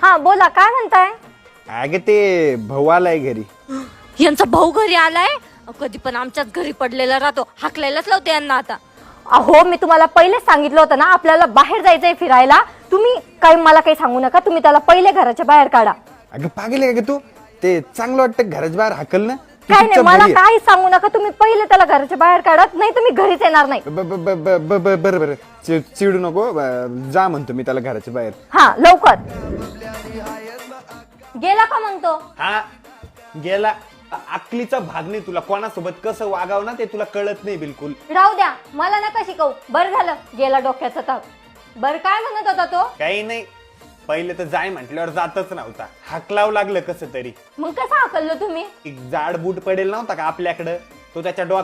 हा बोला, काय म्हणताय? अगं ते भाऊ आलाय घरी. यांचा भाऊ घरी आलाय, कधी पण आमच्याच घरी पडलेला राहतो, हाकलायलाच लावते यांना आता. अहो मी तुम्हाला पहिलेच सांगितलं होतं ना, आपल्याला बाहेर जायचंय फिरायला. तुम्ही मला काही सांगू नका, तुम्ही त्याला पहिले घराच्या बाहेर काढा. अगं पागल आहे का तू? ते चांगलं वाटतं घराच्या बाहेर हाकल ना. तू काय नाही, चुपचाप मला घरी ये. काही सांगू नका, तुम्ही पहिले त्याला घराच्या बाहेर काढा, नाही तुम्ही घरीच येणार नाही. बरं बरं चिडू नको. जा म्हणतो मी त्याला घराच्या बाहेर. हा लवकर. गेला का मग तो? हा गेला. अक्कलीचा भाग नाही तुला, कोणासोबत कसं वागावं ना ते तुला कळत नाही बिलकुल. राहू द्या, मला नका शिकवू. बरं झालं गेला डोक्याचा ताप. बरं काय म्हणत होता तो? काही नाही, पहिले तर जाय म्हटल्यावर जातच नव्हता, हाकलावं लागलं कसं तरी. मग कसं हाकललं तुम्ही? एक जाड बूट पडेल नव्हता का आपल्याकडं, तो त्याच्या डोक्यात